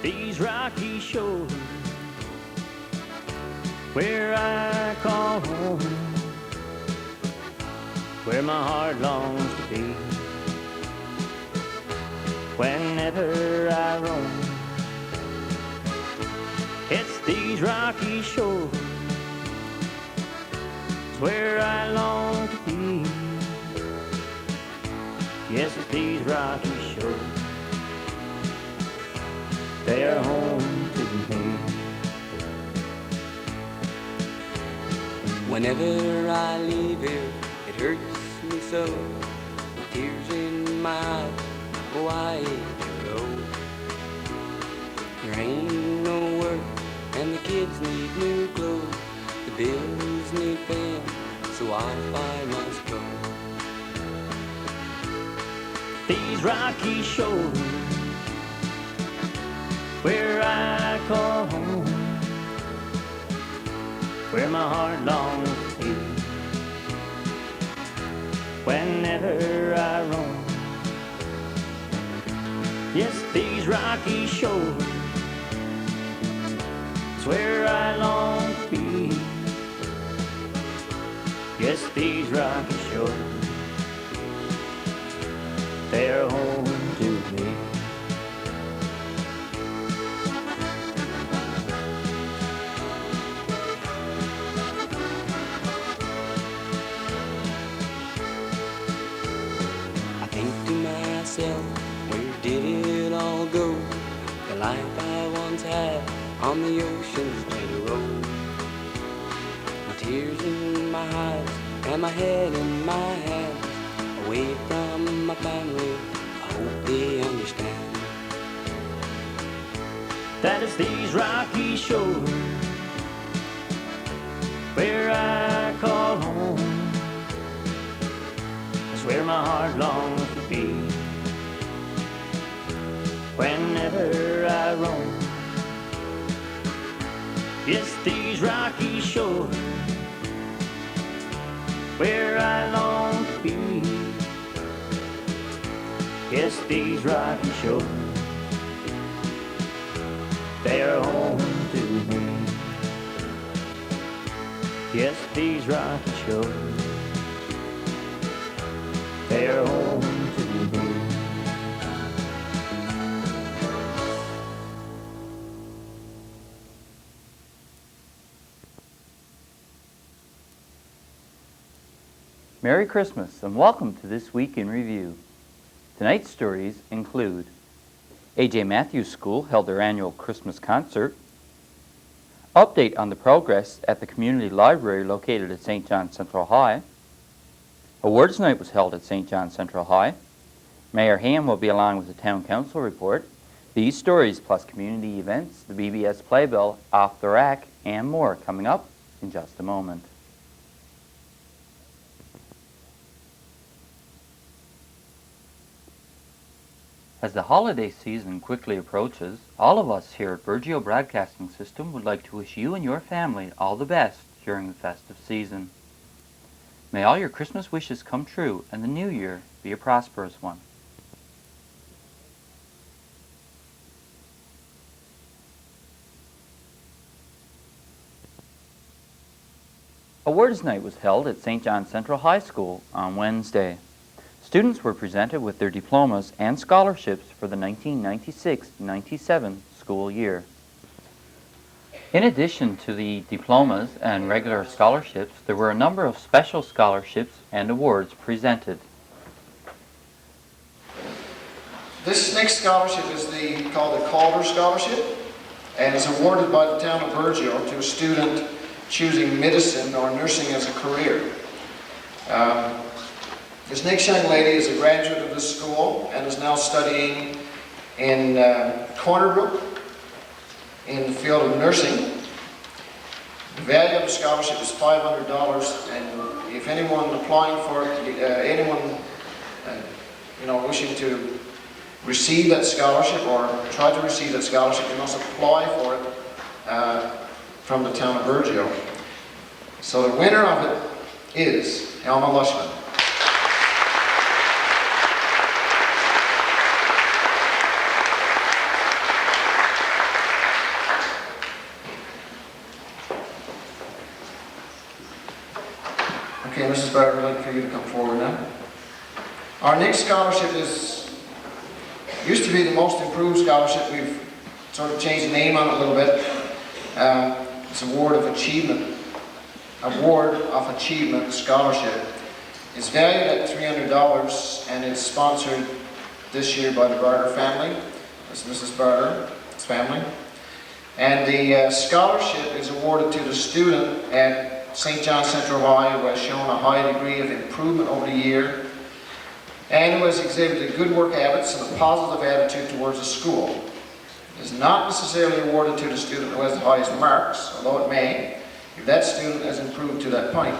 These rocky shores where I call home, where my heart longs to be. Whenever I roam, it's these rocky shores, it's where I long to be. Yes, it's these rocky shores, they are home to me. Whenever I leave here, it hurts me so, with tears in my eyes. Why you go? There ain't no work, and the kids need new clothes. The bills need paying, so I must go. These rocky shores where I call home, where my heart longs to be. Whenever I roam, yes, these rocky shores, it's where I long to be. Yes, these rocky shores, they're home to me. I think to myself, where did it all go? The life I once had on the ocean's gentle road. My tears in my eyes and my head in my hands, away from my family, I hope they understand. That is these rocky shores where I call home, that's where my heart longs to be. Whenever I roam, it's these rocky shores where I long to be. Yes, these rocky shores, they are home to me. Yes, these rocky shores, they are home to me. Merry Christmas and welcome to This Week in Review. Tonight's stories include A.J. Matthews School held their annual Christmas concert, update on the progress at the community library located at St. John Central High, Awards Night was held at St. John Central High, Mayor Ham will be along with the Town Council report, these stories plus community events, the BBS Playbill, Off the Rack, and more coming up in just a moment. As the holiday season quickly approaches, all of us here at Burgeo Broadcasting System would like to wish you and your family all the best during the festive season. May all your Christmas wishes come true and the new year be a prosperous one. Awards Night was held at St. John Central High School on Wednesday. Students were presented with their diplomas and scholarships for the 1996-97 school year. In addition to the diplomas and regular scholarships, there were a number of special scholarships and awards presented. This next scholarship is called the Calder Scholarship, and is awarded by the town of Burgeo to a student choosing medicine or nursing as a career. This next young lady is a graduate of this school and is now studying in Corner Brook in the field of nursing. The value of the scholarship is $500, and if anyone applying for it, wishing to receive that scholarship or try to receive that scholarship, you must apply for it from the town of Burgeo. So the winner of it is Elma Lushman. Okay, Mrs. Barber, I'd like for you to come forward now. Our next scholarship used to be the Most Improved Scholarship. We've sort of changed the name on it a little bit. It's Award of Achievement Scholarship. It's valued at $300 and it's sponsored this year by the Barter family. That's Mrs. Barter's family. And the scholarship is awarded to the student at St. John Central High who has shown a high degree of improvement over the year and who has exhibited good work habits and a positive attitude towards the school. It is not necessarily awarded to the student who has the highest marks, although it may, if that student has improved to that point.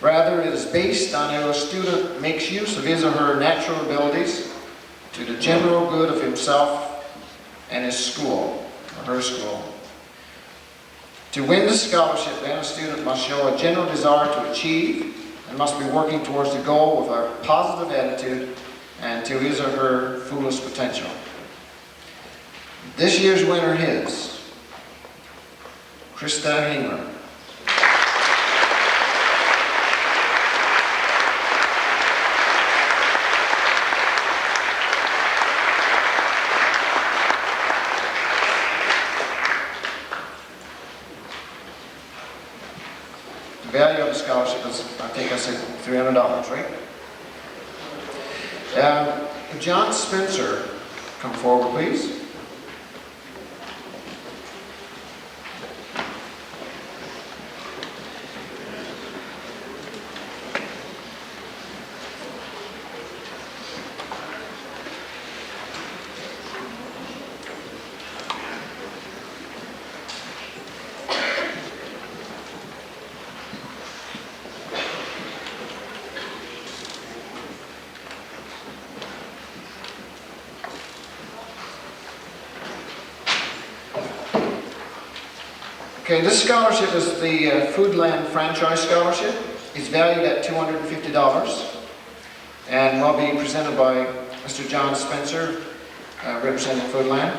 Rather, it is based on how a student makes use of his or her natural abilities to the general good of himself and his school, or her school. To win the scholarship, then, a student must show a general desire to achieve and must be working towards the goal with a positive attitude and to his or her fullest potential. This year's winner is Krista Hamer. The value of the scholarship is, I think I said $300, right? John Spencer, come forward, please. Okay, this scholarship is the Foodland Franchise Scholarship. It's valued at $250 and will be presented by Mr. John Spencer, representing Foodland.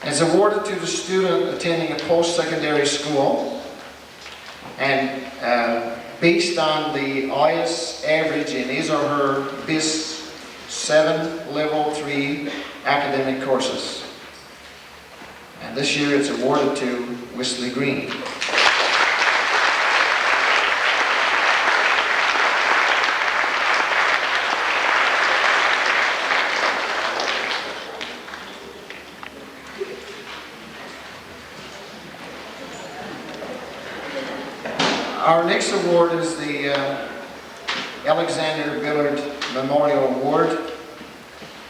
It's awarded to the student attending a post-secondary school and based on the highest average in his or her BIS 7 Level 3 academic courses. And this year it's awarded to Whistler Green. Our next award is the Alexander Billard Memorial Award.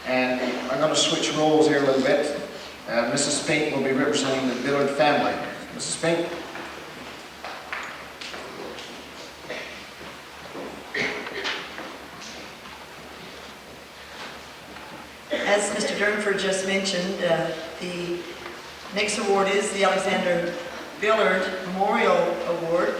And I'm going to switch roles here a little bit. Mrs. Spink will be representing the Billard family. Mrs. Spink. As Mr. Durnford just mentioned, the next award is the Alexander Billard Memorial Award.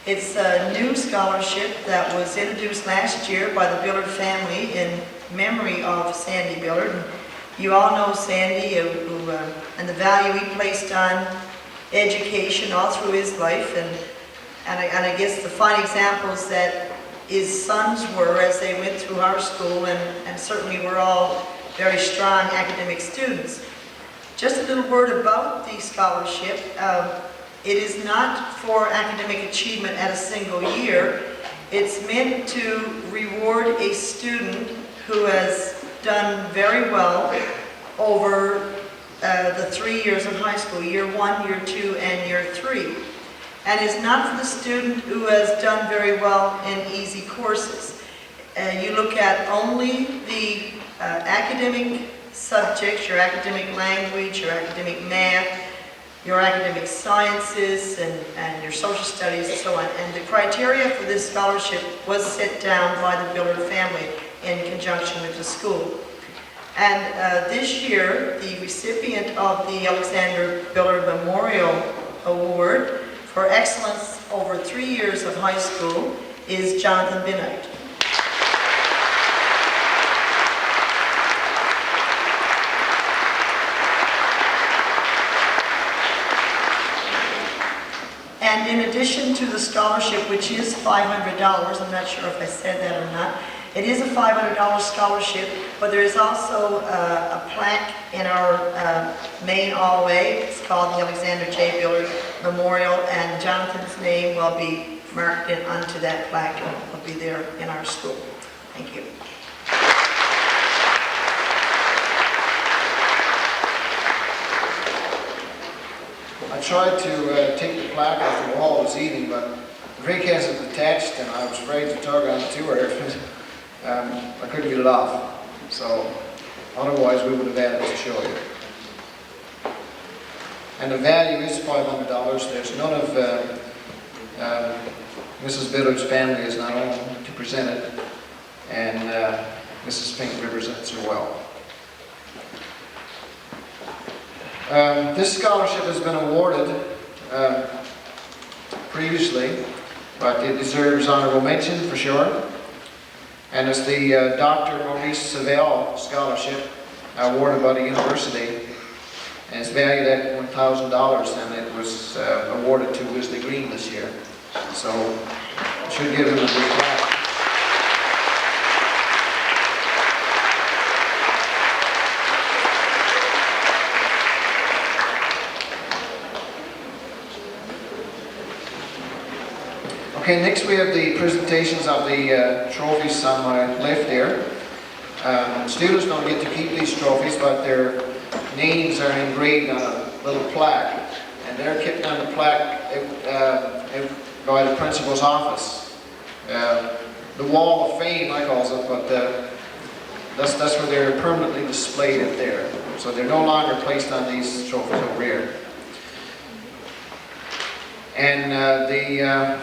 It's a new scholarship that was introduced last year by the Billard family in memory of Sandy Billard. You all know Sandy and the value he placed on education all through his life, and I guess the fine examples that his sons were as they went through our school, and certainly we're all very strong academic students. Just a little word about the scholarship. It is not for academic achievement at a single year. It's meant to reward a student who has done very well over the 3 years of high school, year 1, year 2, and year 3. And it's not for the student who has done very well in easy courses. You look at only the academic subjects, your academic language, your academic math, your academic sciences, and your social studies, and so on. And the criteria for this scholarship was set down by the Billard family in conjunction with the school. And this year, the recipient of the Alexander Billard Memorial Award for excellence over 3 years of high school is Jonathan Bennett. And in addition to the scholarship, which is $500, I'm not sure if I said that or not, it is a $500 scholarship, but there is also a plaque in our main hallway. It's called the Alexander J. Billard Memorial, and Jonathan's name will be marked in onto that plaque and will be there in our school. Thank you. I tried to take the plaque off the wall this evening, but the rake has it attached, and I was afraid to tug on it too hard. I couldn't get it off, so otherwise we would have had it to show you. And the value is $500. There's none of Mrs. Billard's family is not on to present it, and Mrs. Fink represents her well. This scholarship has been awarded previously, but it deserves honorable mention for sure. And it's the Dr. Maurice Savelle Scholarship awarded by the university. And it's valued at $1,000, and it was awarded to Wesley Green this year. So, should give him a big clap. Okay, next we have the presentations of the trophies on my left there. Students don't get to keep these trophies, but their names are engraved on a little plaque, and they're kept on the plaque by the principal's office. The Wall of Fame, I call it, but that's where they're permanently displayed up there. So they're no longer placed on these trophies over here. And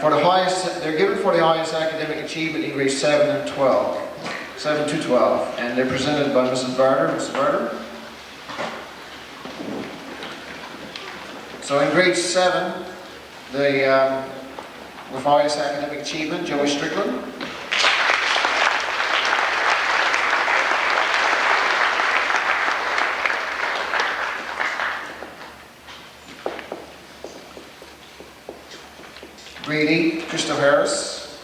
for the highest, they're given for the highest academic achievement in grades 7 and 12, 7 to 12, and they're presented by Mrs. Barter. Mrs. Barter. So in grade 7, with highest academic achievement, Joey Strickland. Grade 8, Christopher Harris.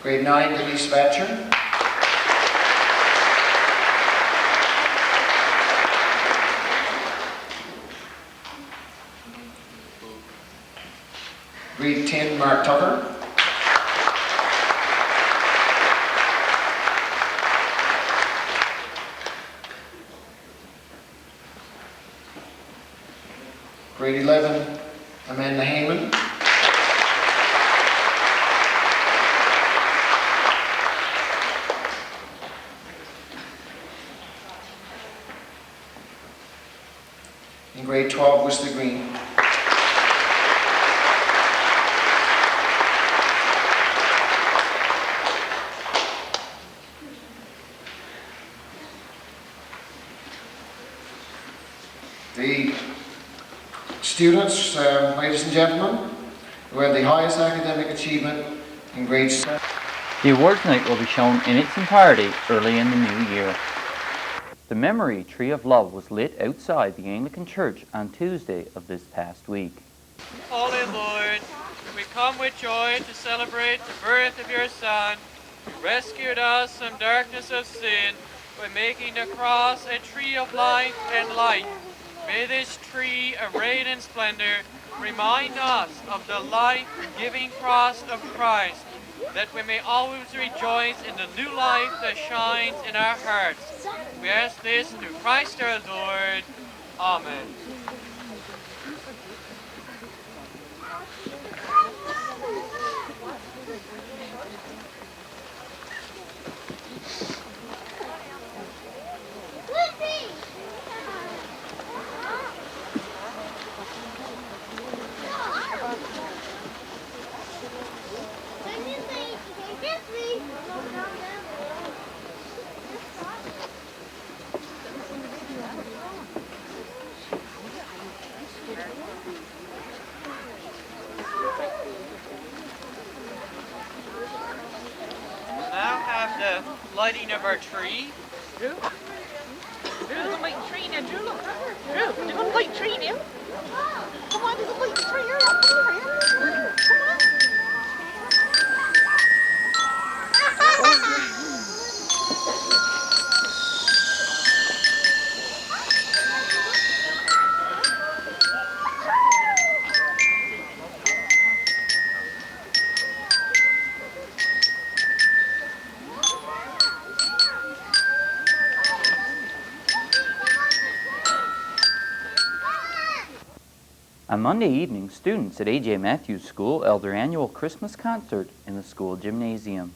Grade 9, Denise Batcher. Grade 10, Mark Tucker. Grade 11, Amanda Heyman. In grade 12, Wesley Green. The students, ladies and gentlemen, who had the highest academic achievement in grade 7. The awards night will be shown in its entirety early in the new year. The Memory Tree of Love was lit outside the Anglican Church on Tuesday of this past week. Holy Lord, we come with joy to celebrate the birth of your Son, who rescued us from darkness of sin by making the cross a tree of life and light. May this tree, arrayed in splendor, remind us of the life-giving cross of Christ, that we may always rejoice in the new life that shines in our hearts. We ask this through Christ our Lord. Amen. Lighting of our tree. Drew? Drew's a light tree now, Drew, look. Drew, you're gonna light tree now. Come on, there's a light tree here. Come on. On Monday evening, students at A.J. Matthews School held their annual Christmas concert in the school gymnasium.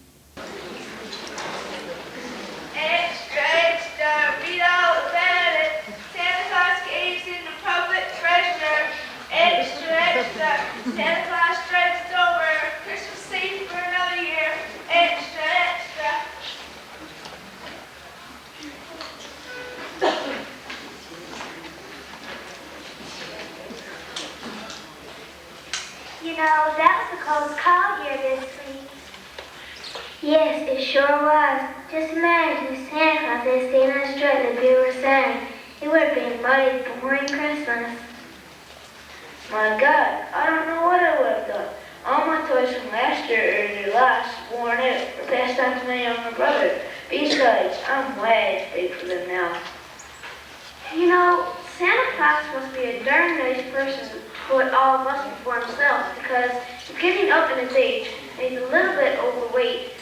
Extra, extra, read all about it. Santa Claus caves in the public treasure. Extra, extra, Santa Claus stretches over. Christmas safe for another year. Extra, extra. You know, that was a close call here this week. Yes, it sure was. Just imagine if Santa Claus had stayed on straight like we were saying. It would have been a mighty boring Christmas. My God, I don't know what I would have done. All my toys from last year or the last worn out or passed on to my younger brother. Besides, I'm way too big for them now. You know, Santa Claus must be a darn nice person to put all of us before himself because he's getting up in his age and he's a little bit overweight.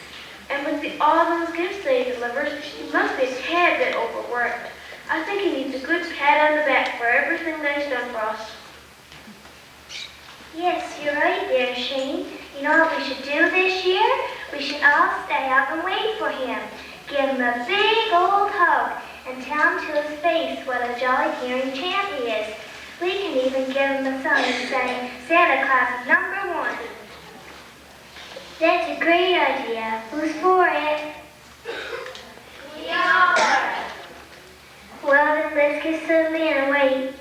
And with all those gifts that he delivers, he must be a tad bit overworked. I think he needs a good pat on the back for everything that he's done for us. Yes, you're right there, Shane. You know what we should do this year? We should all stay up and wait for him. Give him a big old hug and tell him to his face what a jolly caring champ he is. We can even give him a song saying, Santa Claus is #1. That's a great idea. Who's for it? We all are. Well, then let's get settled in and wait.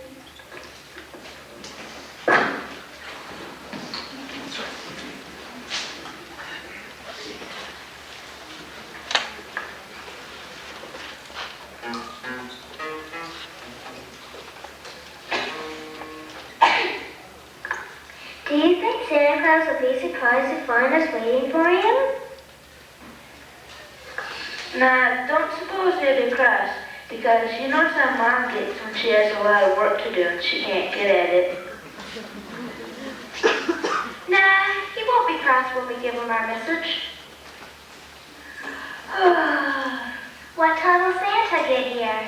Do you think Santa Claus will be surprised to find us waiting for him? Nah, don't suppose he'll be cross, because you know how Mom gets when she has a lot of work to do and she can't get at it. Nah, he won't be cross when we give him our message. What time will Santa get here?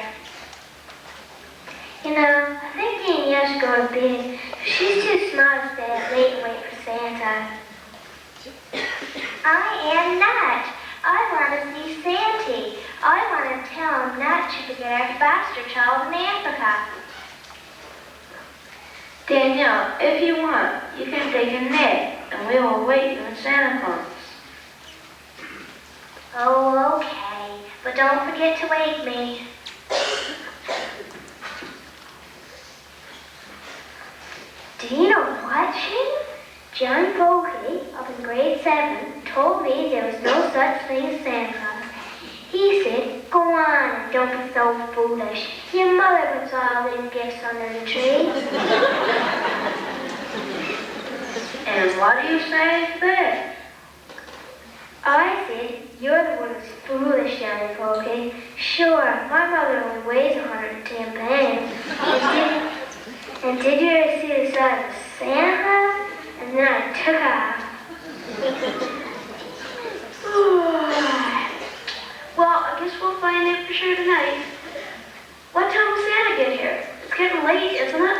You know, I think me and Yell should go to bed. She's too smart to stay up late and wait for Santa. I am not. I want to see Santa. I want to tell him not to forget our foster child in Africa. Danielle, if you want, you can take a nap and we will wait when Santa comes. Oh, okay. But don't forget to wake me. Do you know what, Shane? Johnny Polkey, up in grade 7, told me there was no such thing as Santa Claus. He said, go on and don't be so foolish. Your mother puts all them gifts under the tree. And what do you say to that? I said, you're the one who's foolish, Johnny Polkey. Sure, my mother only weighs 110 pounds. And did you ever see the size of Santa Claus? And then I took off. Well, I guess we'll find out for sure tonight. What time will Santa get here? It's getting late, isn't it?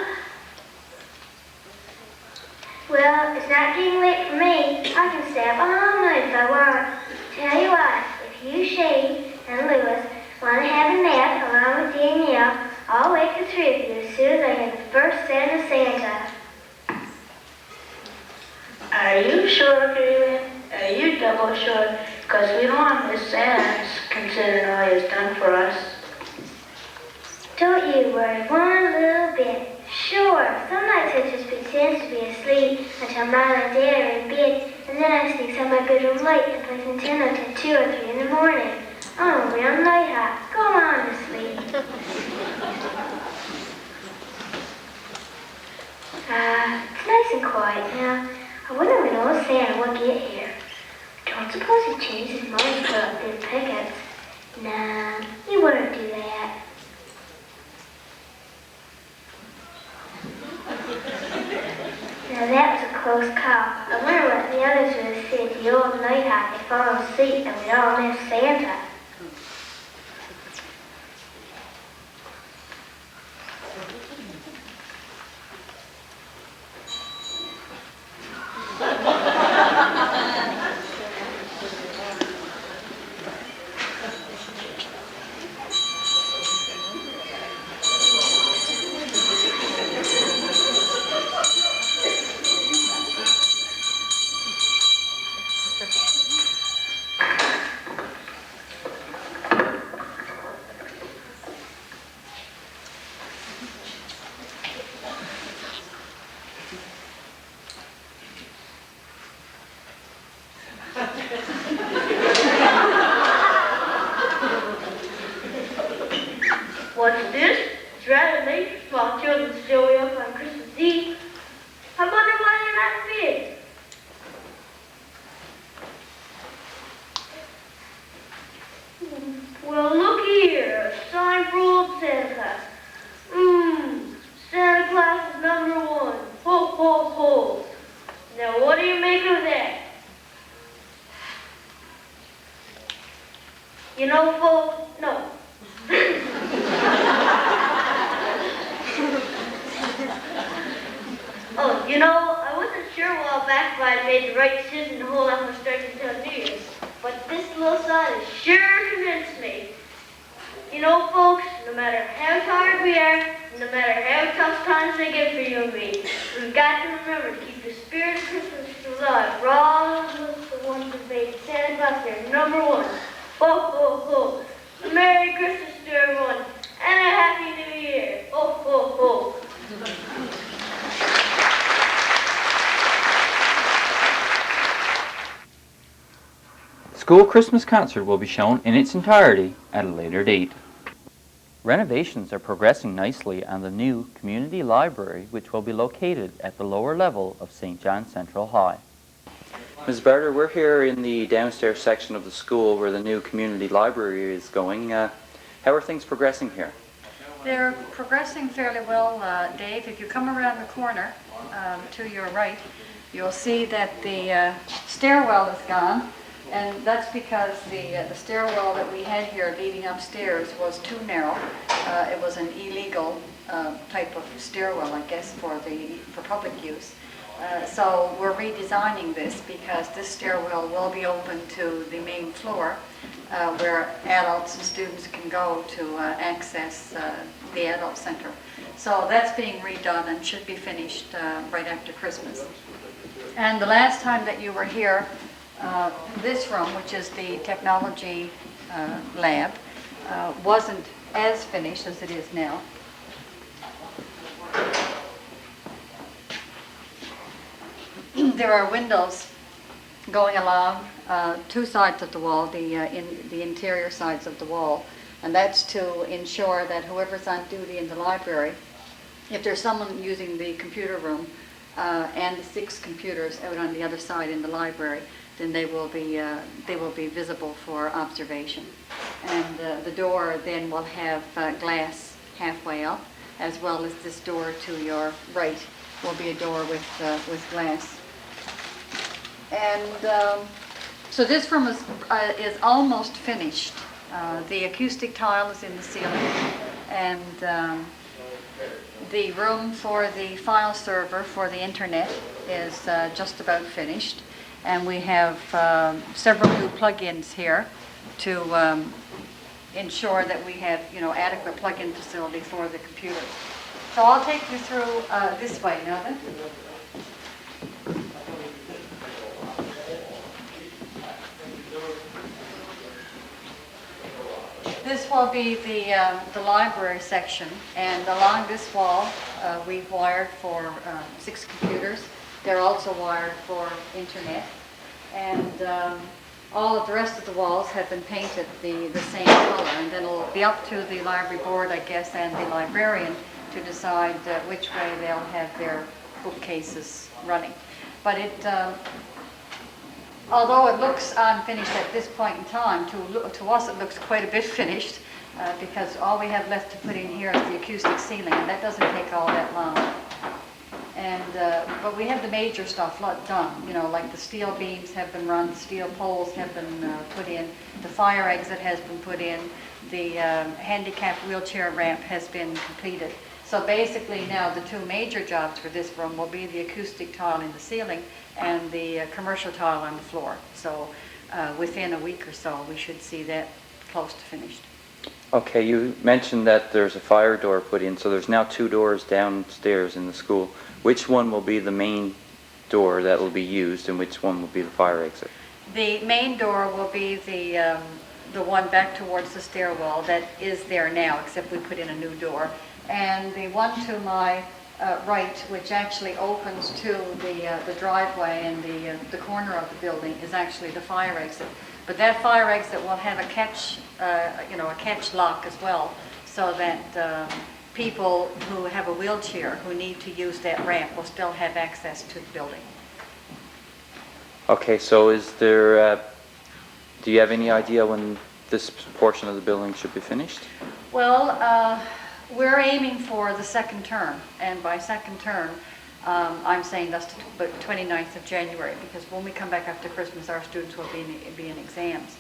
Well, it's not getting late for me. I can stay up all night if I want. Tell you what, if you, Shane, and Lewis want to have a nap along with Danielle, I'll wake the three of you as soon as I hear the first sound of Santa. Are you sure, Kaylin? Are you double sure? Because we don't want to miss Santa considering all he has done for us. Don't you worry one little bit. Sure, some nights I just pretend to be asleep until Mom and Dad are in bed, and then I sneak out my bedroom light and play Nintendo till 2 or 3 in the morning. I'm a real nighthawk. Go on to sleep. It's nice and quiet now. I wonder when old Santa will get here. Don't suppose he changed his mind and put up big pickets. Nah, he wouldn't do that. Now that was a close call. I wonder what the others would have said to the old nighthawk had fallen asleep and we'd all missed Santa. What's this? It's rather late for small children to show up on Christmas Eve. I wonder why they're not big. Well, look here, a sign for old Santa Claus. Santa Claus is number one. Ho, ho, ho. Now, what do you make of that? You know, folks, no. Oh, you know, I wasn't sure a while back if I made the right decision to hold off on strike until New Year's. But this little sign has sure convinced me. You know, folks, no matter how tired we are, no matter how tough times they get for you and me, we've got to remember to keep the spirit of Christmas alive for all of us, the ones that made Santa Claus their number one. Ho, ho, ho. A Merry Christmas to everyone, and a Happy New Year. Ho, ho, ho. School Christmas concert will be shown in its entirety at a later date. Renovations are progressing nicely on the new community library, which will be located at the lower level of St. John Central High. Ms. Barter, we're here in the downstairs section of the school where the new community library is going. How are things progressing here? They're progressing fairly well, Dave. If you come around the corner to your right, you'll see that the stairwell is gone. And that's because the stairwell that we had here leading upstairs was too narrow. It was an illegal type of stairwell, I guess, for public use. So we're redesigning this because this stairwell will be open to the main floor where adults and students can go to access the adult center. So that's being redone and should be finished right after Christmas. And the last time that you were here, this room, which is the technology lab, wasn't as finished as it is now. There are windows going along two sides of the wall, the interior sides of the wall, and that's to ensure that whoever's on duty in the library, if there's someone using the computer room and the 6 computers out on the other side in the library, then they will be visible for observation. And the door then will have glass halfway up, as well as this door to your right will be a door with glass. And so this room is almost finished. The acoustic tile is in the ceiling, and the room for the file server for the internet is just about finished. And we have several new plug-ins here to ensure that we have, adequate plug-in facility for the computers. So I'll take you through this way now then. This will be the library section, and along this wall we've wired for 6 computers. They're also wired for internet, and All of the rest of the walls have been painted the same color, and then it'll be up to the library board, I guess, and the librarian to decide which way they'll have their bookcases running. But although it looks unfinished at this point in time, to us it looks quite a bit finished, because all we have left to put in here is the acoustic ceiling, and that doesn't take all that long. And but we have the major stuff done, you know, like the steel beams have been run, steel poles have been put in, the fire exit has been put in, the handicap wheelchair ramp has been completed. So basically now the two major jobs for this room will be the acoustic tile in the ceiling and the commercial tile on the floor. So within a week or so we should see that close to finished. Okay, you mentioned that there's a fire door put in, so there's now 2 doors downstairs in the school. Which one will be the main door that will be used, and which one will be the fire exit? The main door will be the one back towards the stairwell that is there now, except we put in a new door. And the one to my right, which actually opens to the driveway and the corner of the building, is actually the fire exit. But that fire exit will have a catch, a catch lock as well, so that people who have a wheelchair who need to use that ramp will still have access to the building. Okay, so is there, do you have any idea when this portion of the building should be finished? Well, we're aiming for the second term, and by second term, I'm saying that's the 29th of January, because when we come back after Christmas, our students will be in exams.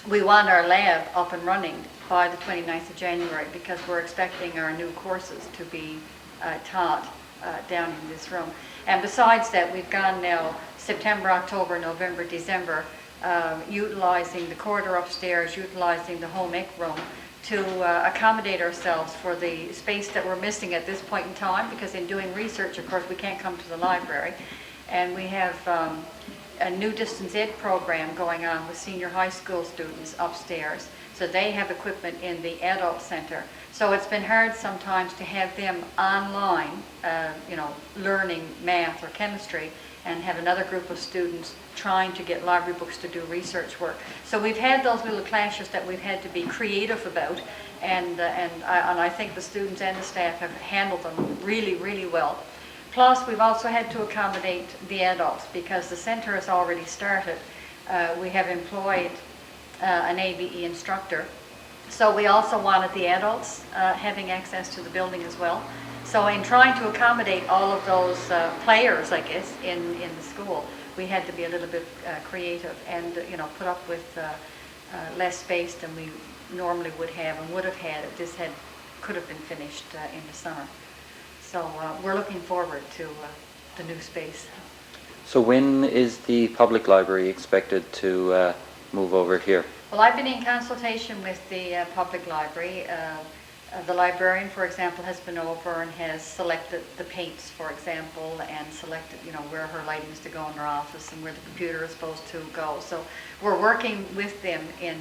We want our lab up and running by the 29th of January, because we're expecting our new courses to be taught down in this room. And besides that, we've gone now September, October, November, December, utilizing the corridor upstairs, utilizing the home ec room to accommodate ourselves for the space that we're missing at this point in time, because in doing research, of course, we can't come to the library. And we have a new distance ed program going on with senior high school students upstairs. So they have equipment in the adult center. So it's been hard sometimes to have them online, learning math or chemistry, and have another group of students trying to get library books to do research work. So we've had those little clashes that we've had to be creative about, and I think the students and the staff have handled them really, really well. Plus, we've also had to accommodate the adults, because the center has already started. We have employed an ABE instructor. So we also wanted the adults having access to the building as well. So in trying to accommodate all of those players, I guess, in the school, we had to be a little bit creative and, put up with less space than we normally would have and would have had if this could have been finished in the summer. So we're looking forward to the new space. So when is the public library expected to move over here? Well, I've been in consultation with the public library. The librarian, for example, has been over and has selected the paints, for example, and selected, where her lighting is to go in her office and where the computer is supposed to go. So we're working with them in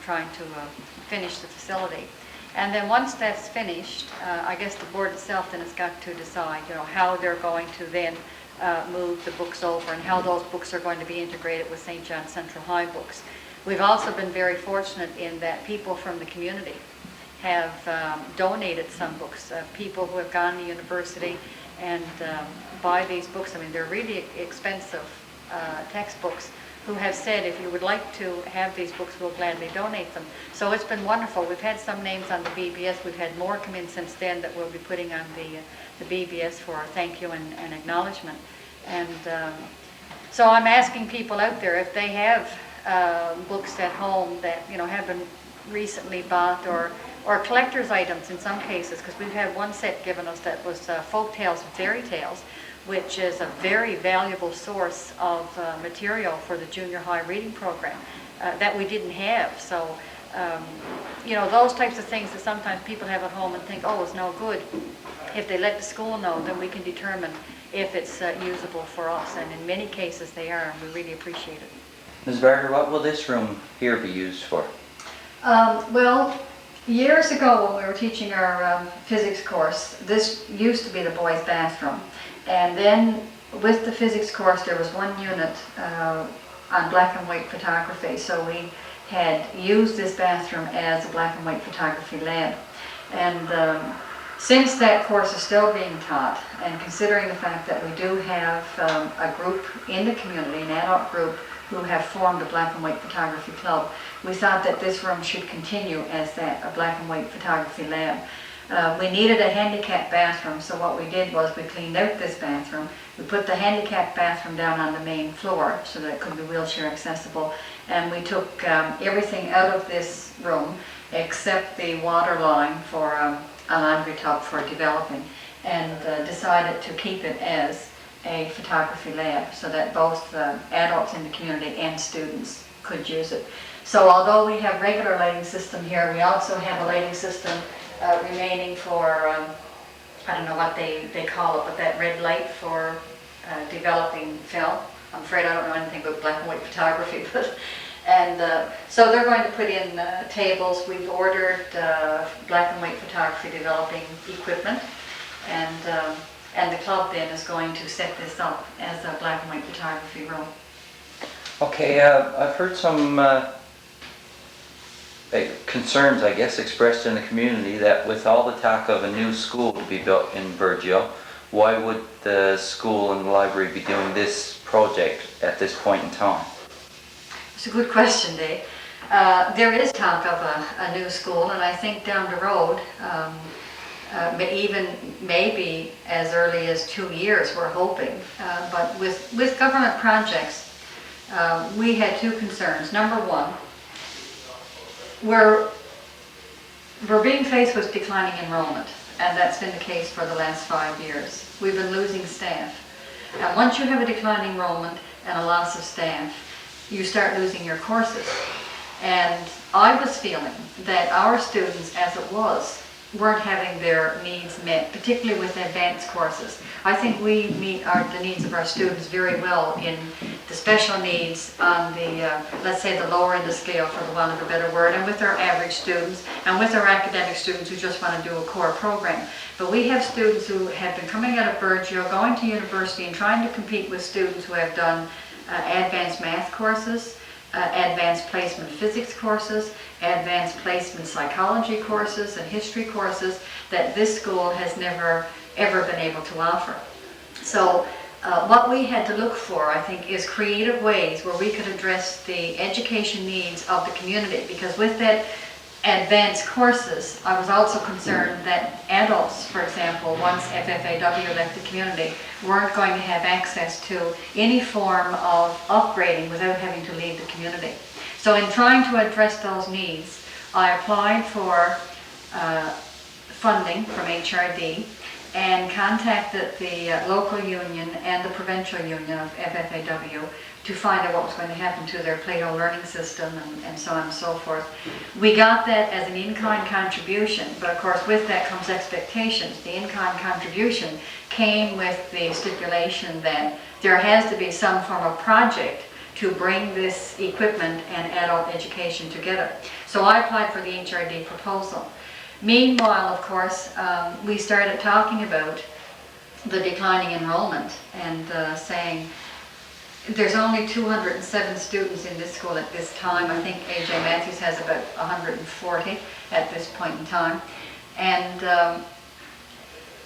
trying to finish the facility. And then once that's finished, I guess the board itself then has got to decide, how they're going to then move the books over and how those books are going to be integrated with St. John Central High books. We've also been very fortunate in that people from the community have donated some books. People who have gone to university and buy these books, they're really expensive textbooks, who have said, if you would like to have these books, we'll gladly donate them. So it's been wonderful. We've had some names on the BBS. We've had more come in since then that we'll be putting on the BBS for a thank you and acknowledgement. And so I'm asking people out there if they have books at home that have been recently bought, or collector's items in some cases, because we've had one set given us that was Folk Tales and Fairy Tales, which is a very valuable source of material for the junior high reading program that we didn't have. So, those types of things that sometimes people have at home and think, oh, it's no good. If they let the school know, then we can determine if it's usable for us. And in many cases they are, and we really appreciate it. Ms. Barker, what will this room here be used for? Well, years ago when we were teaching our physics course, this used to be the boys' bathroom. And then with the physics course, there was one unit on black and white photography. So we had used this bathroom as a black and white photography lab. And since that course is still being taught, and considering the fact that we do have a group in the community, an adult group, who have formed a black and white photography club, we thought that this room should continue as that, a black and white photography lab. We needed a handicapped bathroom, so what we did was we cleaned out this bathroom. We put the handicapped bathroom down on the main floor so that it could be wheelchair accessible, and we took everything out of this room except the water line for a laundry tub for developing, and decided to keep it as a photography lab so that both adults in the community and students could use it. So although we have regular lighting system here, we also have a lighting system remaining for, I don't know what they call it, but that red light for developing film. I'm afraid I don't know anything about black and white photography, but so they're going to put in tables. We've ordered black and white photography developing equipment, and the club then is going to set this up as a black and white photography room. Okay, I've heard some concerns, I guess, expressed in the community that with all the talk of a new school to be built in Burgeo, why would the school and the library be doing this project at this point in time? It's a good question, Dave. There is talk of a new school, and I think down the road, even maybe as early as 2 years, we're hoping. But with government projects, we had two concerns. Number one, we're being faced with declining enrollment, and that's been the case for the last 5 years. We've been losing staff. And once you have a declining enrollment and a loss of staff, you start losing your courses. And I was feeling that our students, as it was, weren't having their needs met, particularly with advanced courses. I think we meet the needs of our students very well in the special needs on the, let's say, the lower end of the scale, for the want of a better word, and with our average students, and with our academic students who just want to do a core program. But we have students who have been coming out of Burgeo, going to university, and trying to compete with students who have done advanced math courses, advanced placement physics courses, advanced placement psychology courses, and history courses that this school has never ever been able to offer. So what we had to look for, I think, is creative ways where we could address the education needs of the community, because with that advanced courses, I was also concerned that adults, for example, once FFAW left the community, weren't going to have access to any form of upgrading without having to leave the community. So in trying to address those needs, I applied for funding from HRD and contacted the local union and the provincial union of FFAW to find out what was going to happen to their Plato learning system and so on and so forth. We got that as an in-kind contribution, but of course with that comes expectations. The in-kind contribution came with the stipulation that there has to be some form of project to bring this equipment and adult education together. So I applied for the HRD proposal. Meanwhile, of course, we started talking about the declining enrollment and saying there's only 207 students in this school at this time. I think A.J. Matthews has about 140 at this point in time. And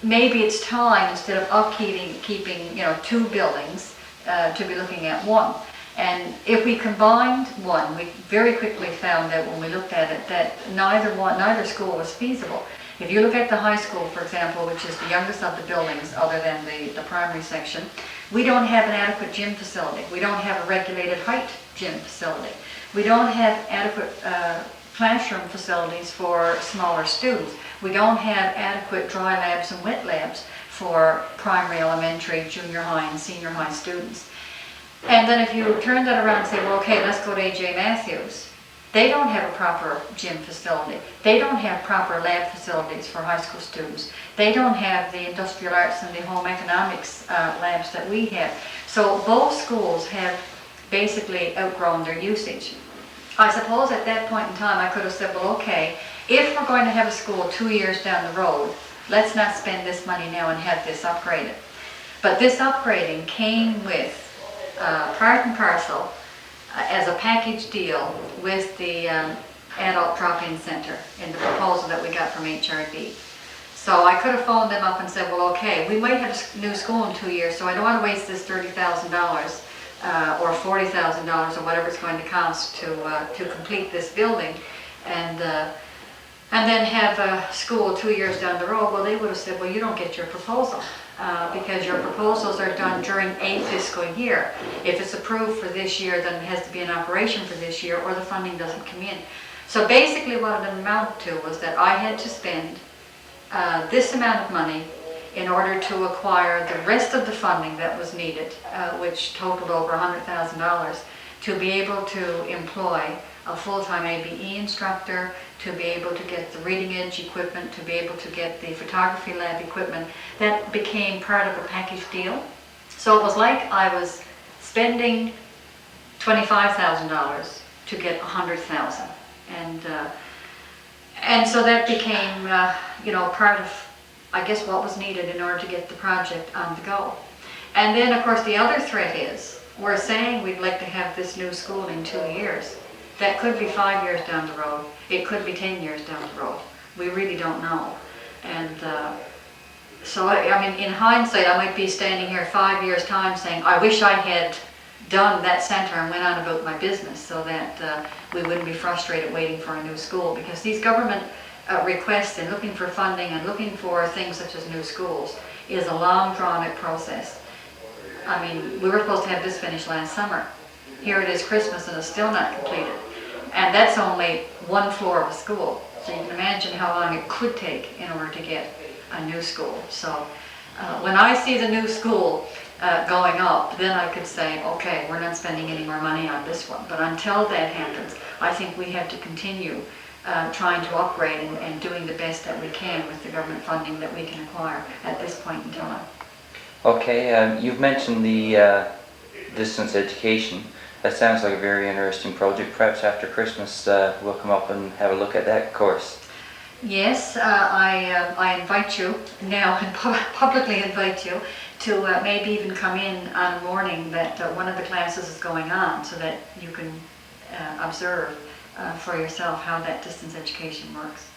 maybe it's time, instead of keeping two buildings, to be looking at one. And if we combined one, we very quickly found out when we looked at it that neither school was feasible. If you look at the high school, for example, which is the youngest of the buildings other than the primary section, we don't have an adequate gym facility. We don't have a regulated height gym facility. We don't have adequate classroom facilities for smaller students. We don't have adequate dry labs and wet labs for primary, elementary, junior high, and senior high students. And then if you turn that around and say, well, okay, let's go to A.J. Matthews. They don't have a proper gym facility. They don't have proper lab facilities for high school students. They don't have the industrial arts and the home economics labs that we have. So both schools have basically outgrown their usage. I suppose at that point in time I could have said, well, okay, if we're going to have a school 2 years down the road, let's not spend this money now and have this upgraded. But this upgrading came with part and parcel as a package deal with the Adult Drop-In Center in the proposal that we got from HRD. So I could have phoned them up and said, well, okay, we might have a new school in 2 years, so I don't want to waste this $30,000 or $40,000 or whatever it's going to cost to complete this building, and then have a school 2 years down the road. Well, they would have said, well, you don't get your proposal because your proposals are done during a fiscal year. If it's approved for this year, then it has to be in operation for this year, or the funding doesn't come in. So basically what it amounted to was that I had to spend this amount of money in order to acquire the rest of the funding that was needed, which totaled over $100,000, to be able to employ a full-time ABE instructor, to be able to get the reading edge equipment, to be able to get the photography lab equipment. That became part of a package deal. So it was like I was spending $25,000 to get $100,000. And so that became, part of, I guess, what was needed in order to get the project on the go. And then, of course, the other threat is, we're saying we'd like to have this new school in 2 years. That could be 5 years down the road. It could be 10 years down the road. We really don't know. And so, I mean, in hindsight, I might be standing here 5 years' time saying, I wish I had done that center and went on about my business, so that we wouldn't be frustrated waiting for a new school, because these government requests and looking for funding and looking for things such as new schools is a long drawn-out process. I mean, we were supposed to have this finished last summer. Here it is Christmas and it's still not completed. And that's only one floor of a school. So you can imagine how long it could take in order to get a new school. So when I see the new school going up, then I could say, okay, we're not spending any more money on this one. But until that happens, I think we have to continue trying to upgrade and doing the best that we can with the government funding that we can acquire at this point in time. Okay, you've mentioned the distance education. That sounds like a very interesting project. Perhaps after Christmas we'll come up and have a look at that course. Yes, I invite you now, and publicly invite you to maybe even come in on a morning that one of the classes is going on, so that you can observe for yourself how that distance education works.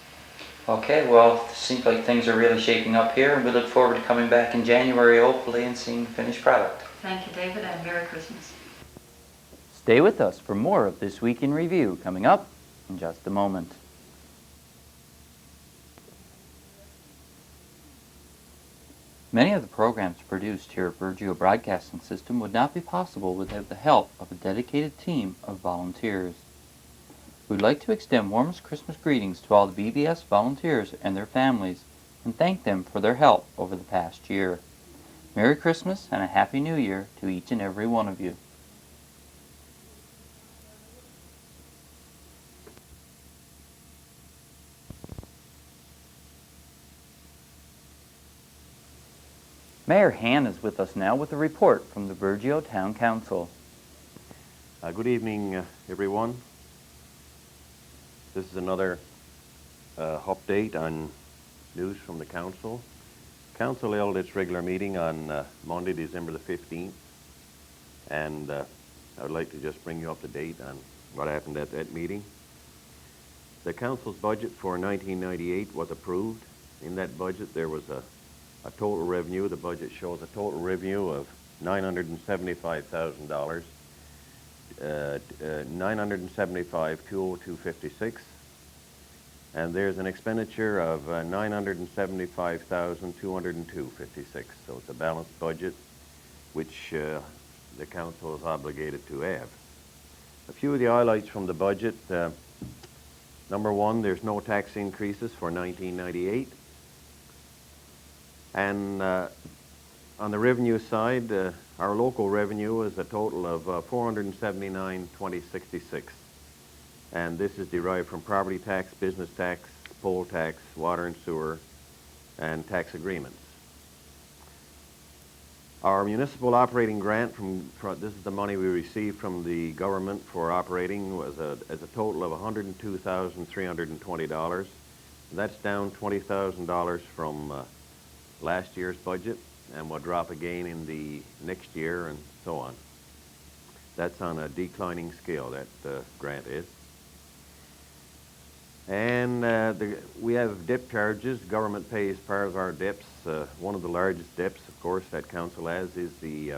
Okay, well, it seems like things are really shaping up here, and we look forward to coming back in January, hopefully, and seeing the finished product. Thank you, David, and Merry Christmas. Stay with us for more of This Week in Review, coming up in just a moment. Many of the programs produced here at Virgio Broadcasting System would not be possible without the help of a dedicated team of volunteers. We'd like to extend warmest Christmas greetings to all the BBS volunteers and their families, and thank them for their help over the past year. Merry Christmas and a Happy New Year to each and every one of you. Mayor Han is with us now with a report from the Virgio Town Council. Good evening, everyone. This is another update on news from the council. Council held its regular meeting on Monday, December the 15th, and I would like to just bring you up to date on what happened at that meeting. The council's budget for 1998 was approved. In that budget there was a total revenue. The budget shows a total revenue of $975,000, $975,202.56, and there's an expenditure of $975,202.56. So it's a balanced budget, which the council is obligated to have. A few of the highlights from the budget. Number one, there's no tax increases for 1998. And on the revenue side, our local revenue is a total of $479,2066. And this is derived from property tax, business tax, poll tax, water and sewer, and tax agreements. Our municipal operating grant, this is the money we received from the government for operating, was a total of $102,320. That's down $20,000 from last year's budget, and will drop again in the next year and so on. That's on a declining scale, that grant is. And we have dip charges. Government pays part of our dips. One of the largest dips, of course, that council has is the,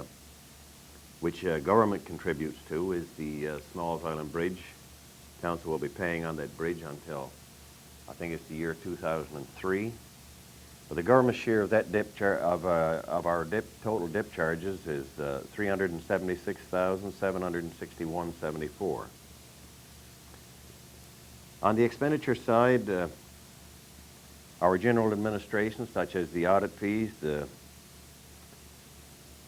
which government contributes to, is the Smalls Island Bridge. Council will be paying on that bridge until, I think it's the year 2003. But the government share of that dip of our total dip charges is $376,761.74. On the expenditure side, our general administration, such as the audit fees, the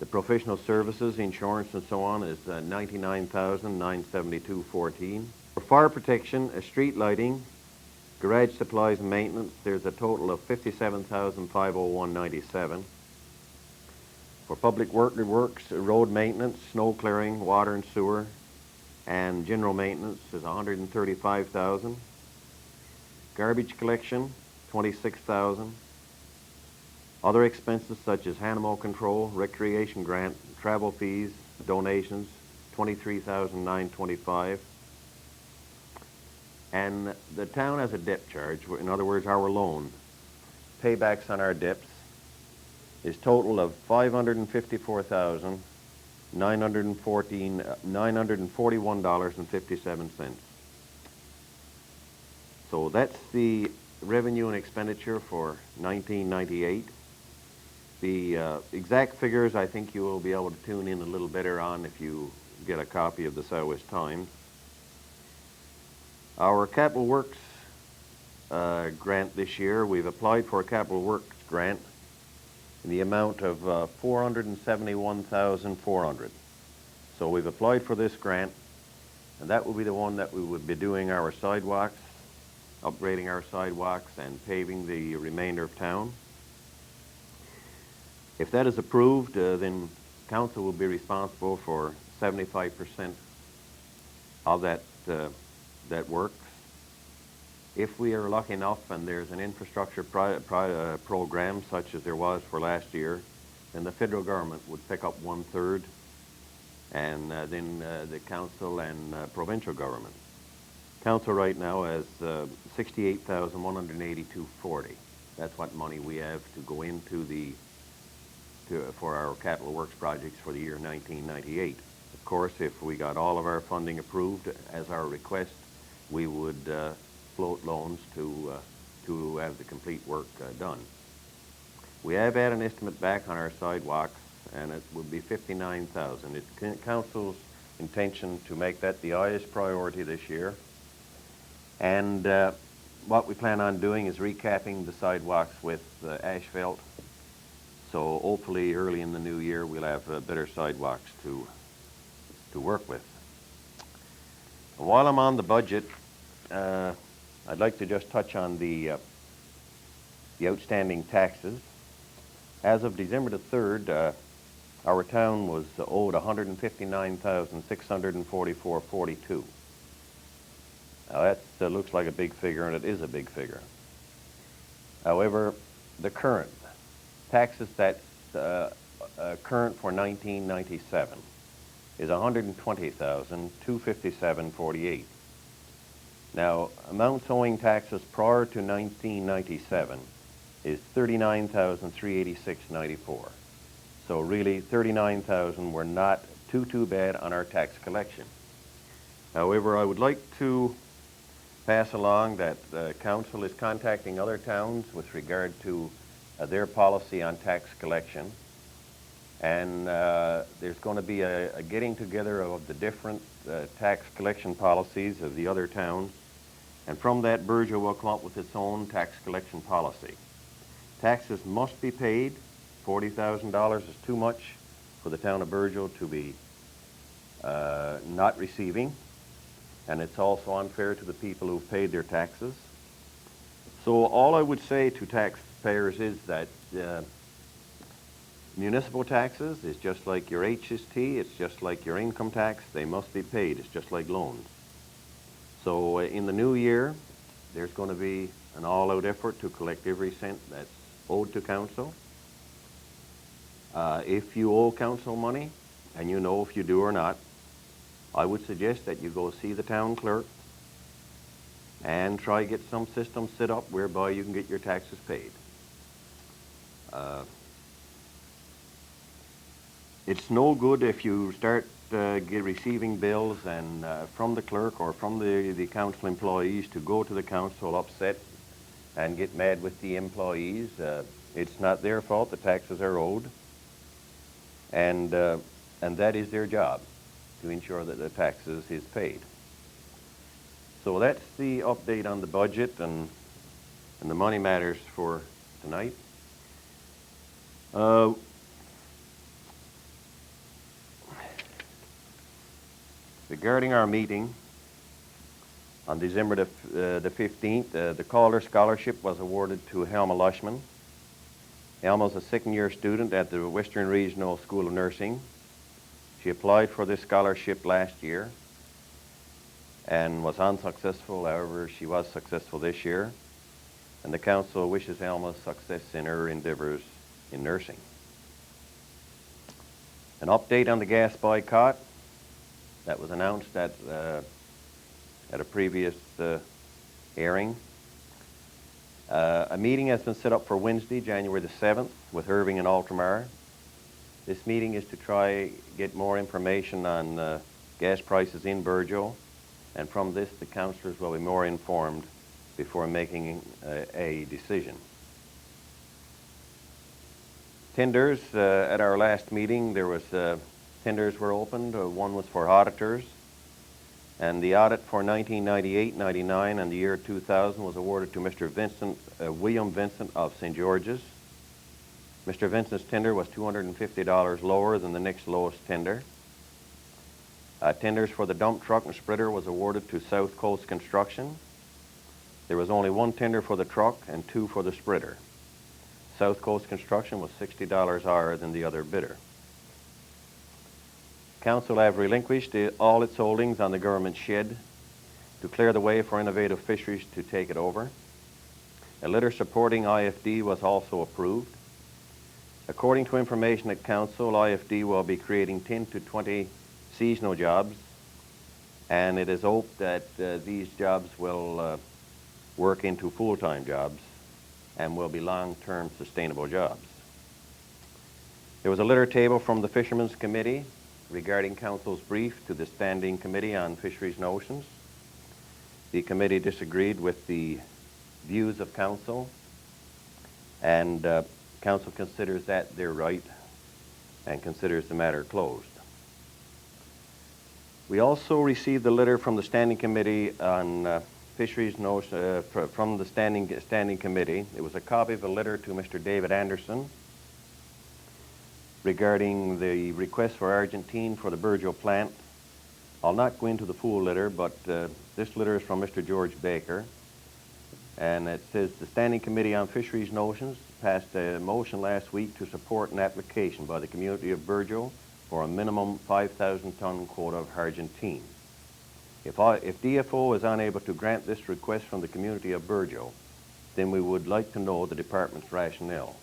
professional services, insurance, and so on, is $99,972.14. For fire protection, street lighting, garage supplies and maintenance, there's a total of $57,501.97. For public works, road maintenance, snow clearing, water and sewer, and general maintenance is $135,000. Garbage collection, $26,000. Other expenses such as animal control, recreation grant, travel fees, donations, $23,925. And the town has a dip charge, in other words, our loan. Paybacks on our dips is total of $554,941.57. So that's the revenue and expenditure for 1998. The exact figures I think you will be able to tune in a little better on if you get a copy of the Southwest Times. Our Capital Works grant this year, we've applied for a Capital Works grant in the amount of $471,400. So we've applied for this grant, and that will be the one that we would be doing our sidewalks, upgrading our sidewalks and paving the remainder of town. If that is approved, then council will be responsible for 75% of that works. If we are lucky enough and there's an infrastructure program such as there was for last year, then the federal government would pick up 1/3, and then the council and provincial government. Council right now has $68,182.40. That's what money we have to go into for our capital works projects for the year 1998. Of course, if we got all of our funding approved as our request, we would float loans to have the complete work done. We have had an estimate back on our sidewalks, and it would be $59,000. It's council's intention to make that the highest priority this year. And what we plan on doing is recapping the sidewalks with asphalt. So hopefully early in the new year we'll have better sidewalks to work with. And while I'm on the budget, I'd like to just touch on the outstanding taxes. As of December the 3rd, our town was owed $159,644.42. Now that looks like a big figure, and it is a big figure. However, the current taxes that's current for 1997 is $120,257.48. Now, amounts owing taxes prior to 1997 is $39,386.94. So really, $39,000 were not too bad on our tax collection. However, I would like to pass along that council is contacting other towns with regard to their policy on tax collection. And there's going to be a getting together of the different tax collection policies of the other towns. And from that, Burgeo will come up with its own tax collection policy. Taxes must be paid. $40,000 is too much for the town of Burgeo to be not receiving. And it's also unfair to the people who've paid their taxes. So all I would say to taxpayers is that municipal taxes is just like your HST, it's just like your income tax, they must be paid, it's just like loans. So in the new year, there's going to be an all-out effort to collect every cent that's owed to council. If you owe council money, and you know if you do or not, I would suggest that you go see the town clerk and try get some system set up whereby you can get your taxes paid. It's no good if you start receiving bills and from the clerk or from the council employees to go to the council upset and get mad with the employees. It's not their fault. The taxes are owed, and that is their job, to ensure that the taxes is paid. So that's the update on the budget and the money matters for tonight. Regarding our meeting on December the 15th, the Calder Scholarship was awarded to Helma Lushman. Helma is a second-year student at the Western Regional School of Nursing. She applied for this scholarship last year and was unsuccessful. However, she was successful this year, and the council wishes Helma success in her endeavors in nursing. An update on the gas boycott that was announced at a previous airing. A meeting has been set up for Wednesday, January the 7th, with Irving and Altamar. This meeting is to try get more information on gas prices in Burgeo, and from this the councillors will be more informed before making a decision. Tenders, at our last meeting there was tenders were opened. One was for auditors, and the audit for 1998-99 and the year 2000 was awarded to Mr. William Vincent of St. George's. Mr. Vincent's tender was $250 lower than the next lowest tender. Tenders for the dump truck and spreader was awarded to South Coast Construction. There was only one tender for the truck and two for the spreader. South Coast Construction was $60 higher than the other bidder. Council have relinquished all its holdings on the government shed to clear the way for Innovative Fisheries to take it over. A letter supporting IFD was also approved. According to information at Council, IFD will be creating 10 to 20 seasonal jobs, and it is hoped that these jobs will work into full-time jobs and will be long-term sustainable jobs. There was a letter table from the Fishermen's Committee regarding Council's brief to the Standing Committee on Fisheries and Oceans. The committee disagreed with the views of Council, and Council considers that their right and considers the matter closed. We also received a letter from the Standing Committee on Fisheries and Oceans, from the Standing Committee. It was a copy of a letter to Mr. David Anderson regarding the request for Argentine for the Burgeo plant. I'll not go into the full letter, but this letter is from Mr. George Baker, and it says the Standing Committee on Fisheries and Oceans passed a motion last week to support an application by the community of Burgeo for a minimum 5,000-ton quota of Argentine. If DFO is unable to grant this request from the community of Burgeo, then we would like to know the department's rationale.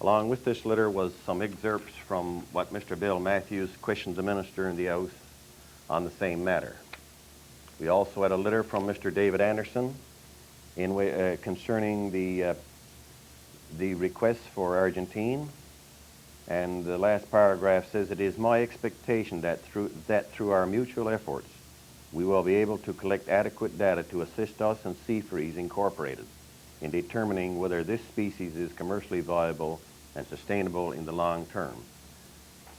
Along with this letter was some excerpts from what Mr. Bill Matthews questioned the minister in the House on the same matter. We also had a letter from Mr. David Anderson concerning the request for Argentine, and the last paragraph says, "It is my expectation that through our mutual efforts we will be able to collect adequate data to assist us and Seafreeze Incorporated in determining whether this species is commercially viable and sustainable in the long term."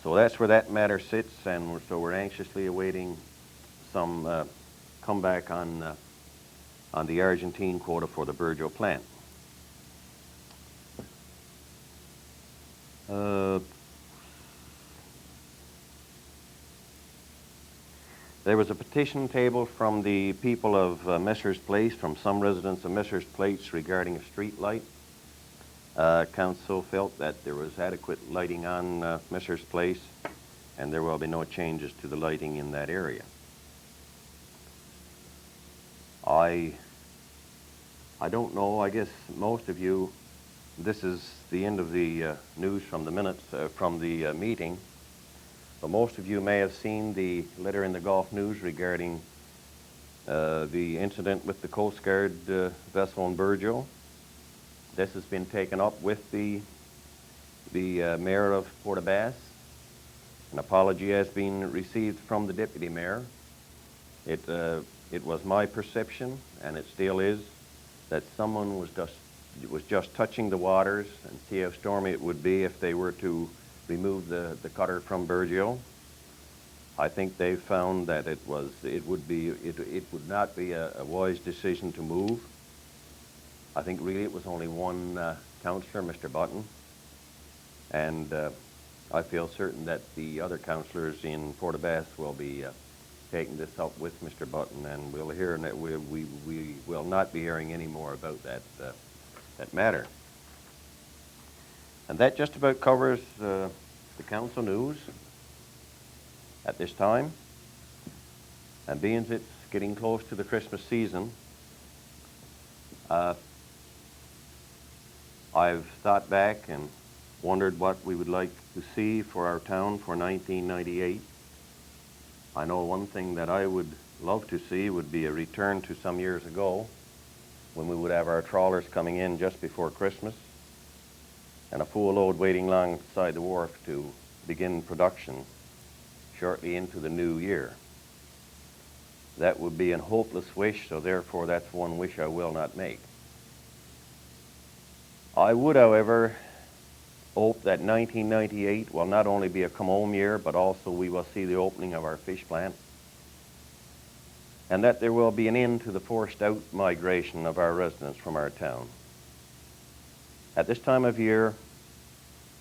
So that's where that matter sits, and so we're anxiously awaiting some comeback on the Argentine quota for the Burgeo plant. There was a petition tabled from the people of Messer's Place, from some residents of Messer's Place, regarding a street light. Council felt that there was adequate lighting on Messer's Place, and there will be no changes to the lighting in that area. I don't know, I guess most of you, this is the end of the news from the minutes from the meeting. So most of you may have seen the letter in the Gulf News regarding the incident with the Coast Guard vessel in Burgeo. This has been taken up with the mayor of Port-aux-Basques. An apology has been received from the deputy mayor. It was my perception, and it still is, that someone was just touching the waters and see how stormy it would be if they were to remove the cutter from Burgeo. I think they found that it would not be a wise decision to move. I think really it was only one councillor, Mr. Button, and I feel certain that the other councillors in Port-aux-Basques will be taking this up with Mr. Button, and we'll hear that we will not be hearing any more about that matter. And that just about covers the council news at this time. And being it's getting close to the Christmas season, I've thought back and wondered what we would like to see for our town for 1998. I know one thing that I would love to see would be a return to some years ago when we would have our trawlers coming in just before Christmas and a full load waiting alongside the wharf to begin production shortly into the new year. That would be an hopeless wish, so therefore that's one wish I will not make. I would, however, hope that 1998 will not only be a come-home year, but also we will see the opening of our fish plant, and that there will be an end to the forced out migration of our residents from our town. At this time of year,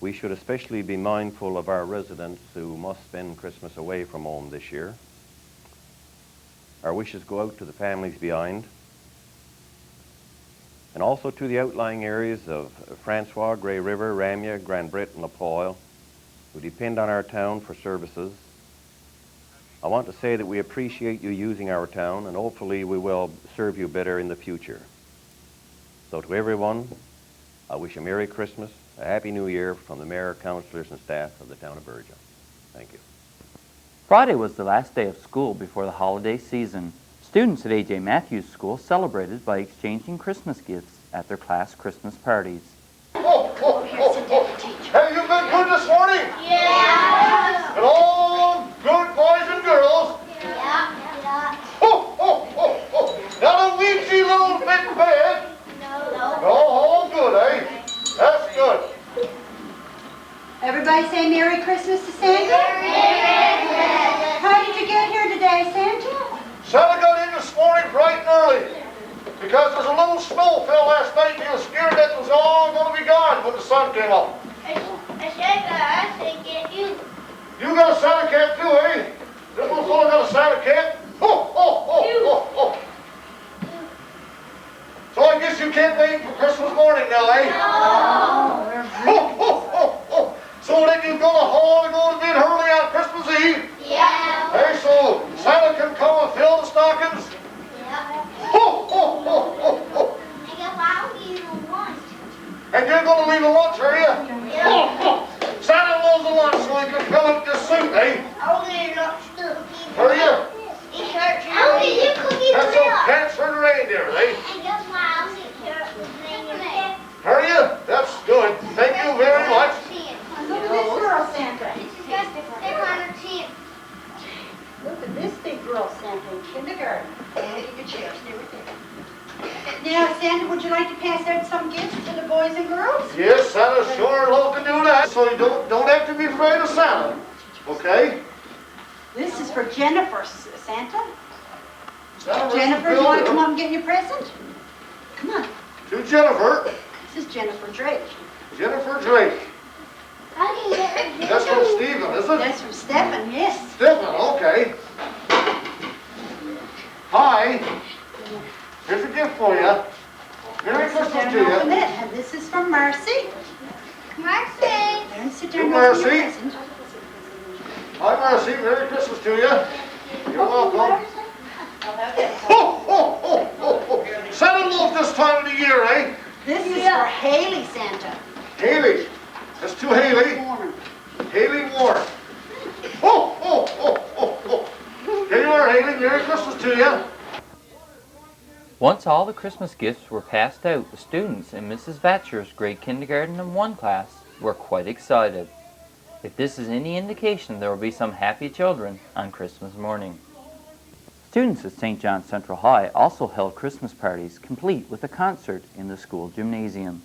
we should especially be mindful of our residents who must spend Christmas away from home this year. Our wishes go out to the families behind, and also to the outlying areas of Francois, Grey River, Ramia, Grand Bret, and La Poile, who depend on our town for services. I want to say that we appreciate you using our town, and hopefully we will serve you better in the future. So to everyone, I wish a Merry Christmas, a Happy New Year from the Mayor, Councillors, and staff of the town of Burgeo. Thank you. Friday was the last day of school before the holiday season. Students at A.J. Matthews School celebrated by exchanging Christmas gifts at their class Christmas parties. Have you been good this morning? Yeah. And all good boys and girls? Yeah. Not a weensy little bit bad? No. Oh, good, eh? That's good. Everybody say Merry Christmas to Santa? How did you get here today, Santa? Santa got in this morning bright and early because there's a little snow fell last night and he was scared that it was all going to be gone when the sun came up. I said get you. You got a Santa cap too, eh? This little fella got a Santa cap? Ho. So I guess you can't wait for Christmas morning now, eh? No. So then you go to hall and go to bed early on Christmas Eve? Yeah. Hey, so Santa can come and fill the stockings? Yeah. And you're going to leave a lunch, are you? Yeah. Santa loves a lunch so he can fill up this suit, eh? Only not stuff. Are you? Only you cookies. That's some cats for the reindeer, eh? Are you? That's good. Thank you very much. Look at this girl, Santa. Look at this big girl, Santa, in kindergarten. And you can chair, stay right there. Now, Santa, would you like to pass out some gifts to the boys and girls? Yes, Santa sure love to do that. So you don't have to be afraid of Santa. Okay? This is for Jennifer, Santa. Santa, Jennifer, do you want to come up and get your present? Come on. To Jennifer. This is Jennifer Drake. Jennifer Drake. That's from Stephen, is it? That's from Stephen, yes. Stephen, okay. Hi. Here's a gift for you. Merry Christmas to you. And this is from Marcy. Marcy. And sit down To and open your Marcy. present. Hi, Marcy. Merry Christmas to you. You're welcome. Santa loves this time of the year, eh? This is for Haley, Santa. Haley. That's to Haley. Warren. Haley Warren. Ho, ho, ho, ho, ho. Here you are, Haley. Merry Christmas to you. Once all the Christmas gifts were passed out, the students in Mrs. Vatcher's grade kindergarten and 1 class were quite excited. If this is any indication, there will be some happy children on Christmas morning. Students at St. John Central High also held Christmas parties, complete with a concert in the school gymnasium.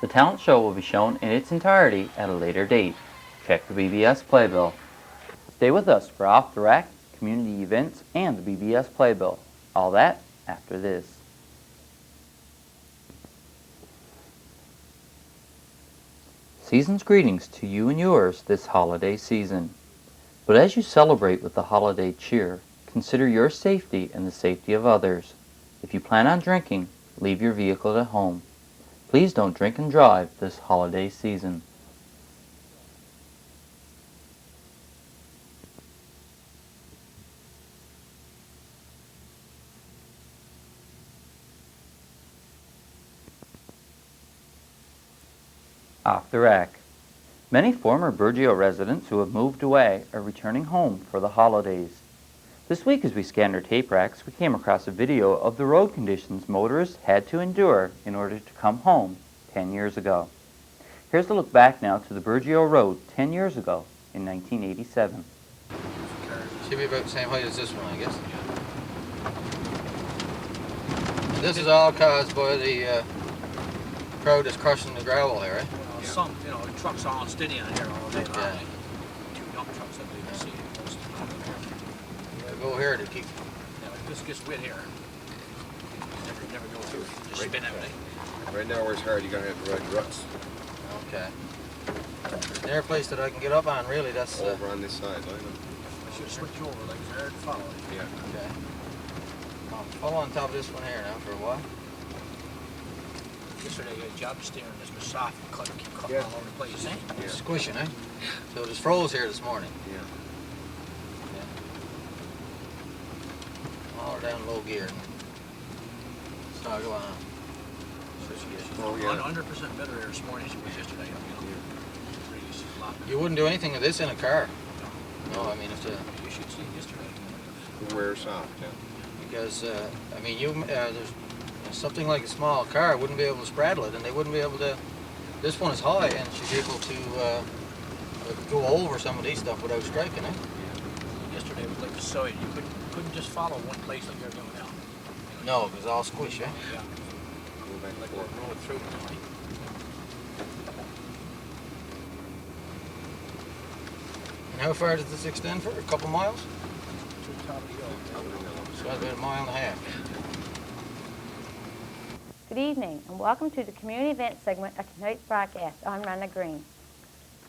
The talent show will be shown in its entirety at a later date. Check the BBS Playbill. Stay with us for Off the Rack, community events, and the BBS Playbill. All that after this. Season's greetings to you and yours this holiday season. But as you celebrate with the holiday cheer, consider your safety and the safety of others. If you plan on drinking, leave your vehicle at home. Please don't drink and drive this holiday season. Off the Rack. Many former Burgeo residents who have moved away are returning home for the holidays. This week as we scanned our tape racks, we came across a video of the road conditions motorists had to endure in order to come home 10 years ago. Here's a look back now to the Burgeo Road 10 years ago in 1987. Should be about the same height as this one, I guess. And this is all caused by the crowd that's crushing the gravel here, right? Some, trucks are on steady on here all day long. Yeah. 2 dump trucks that we can see. Go here to keep. Yeah, like this gets wet here. Never go through it. Just spin everything. Right now where it's hard, you're going to have to ride ruts. Okay. There's a place that I can get up on, really. That's over on this side, I know. I should switch you over, like it's hard to follow. Yeah. Okay. I'll follow on top of this one here now for a while. Yesterday, a job steering this was soft and keep cutting all over the place. Yeah. Squishing, eh? So it just froze here this morning. Yeah. All down low gear. So I'll go on. Oh, yeah. 100% better here this morning than it was yesterday. You wouldn't do anything with this in a car. No, I mean, if the... You should see it yesterday. Where soft, yeah. Because, I mean, there's something like a small car wouldn't be able to straddle it, and they wouldn't be able to... This one is high, and she's able to go over some of these stuff without striking it. Yesterday it was like the soil. You couldn't just follow one place like you're doing now. No, it was all squish, eh? Yeah. Like we're rolling through tonight. And how far does this extend for? A couple miles? To the top of the hill. So about 1.5 miles. Good evening and welcome to the community event segment of tonight's broadcast. I'm Rhonda Green.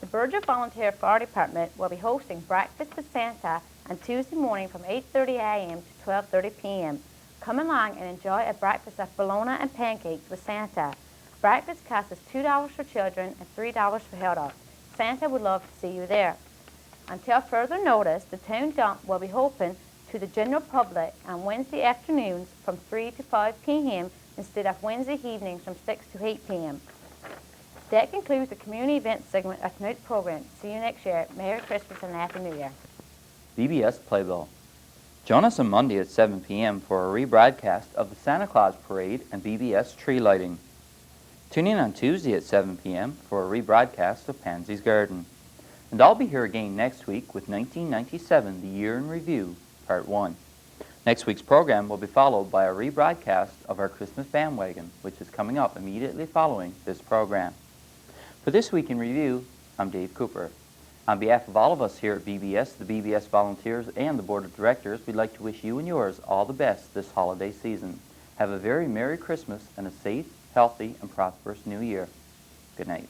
The Burgeo Volunteer Fire Department will be hosting Breakfast with Santa on Tuesday morning from 8:30 a.m. to 12:30 p.m. Come along and enjoy a breakfast of bologna and pancakes with Santa. Breakfast costs $2 for children and $3 for adults. Santa would love to see you there. Until further notice, the town dump will be open to the general public on Wednesday afternoons from 3 to 5 p.m. instead of Wednesday evenings from 6 to 8 p.m. That concludes the community event segment of tonight's program. See you next year. Merry Christmas and Happy New Year. BBS Playbill. Join us on Monday at 7 p.m. for a rebroadcast of the Santa Claus Parade and BBS tree lighting. Tune in on Tuesday at 7 p.m. for a rebroadcast of Pansy's Garden. And I'll be here again next week with 1997, The Year in Review, Part 1. Next week's program will be followed by a rebroadcast of our Christmas Bandwagon, which is coming up immediately following this program. For This Week in Review, I'm Dave Cooper. On behalf of all of us here at BBS, the BBS volunteers, and the Board of Directors, we'd like to wish you and yours all the best this holiday season. Have a very Merry Christmas and a safe, healthy, and prosperous New Year. Good night.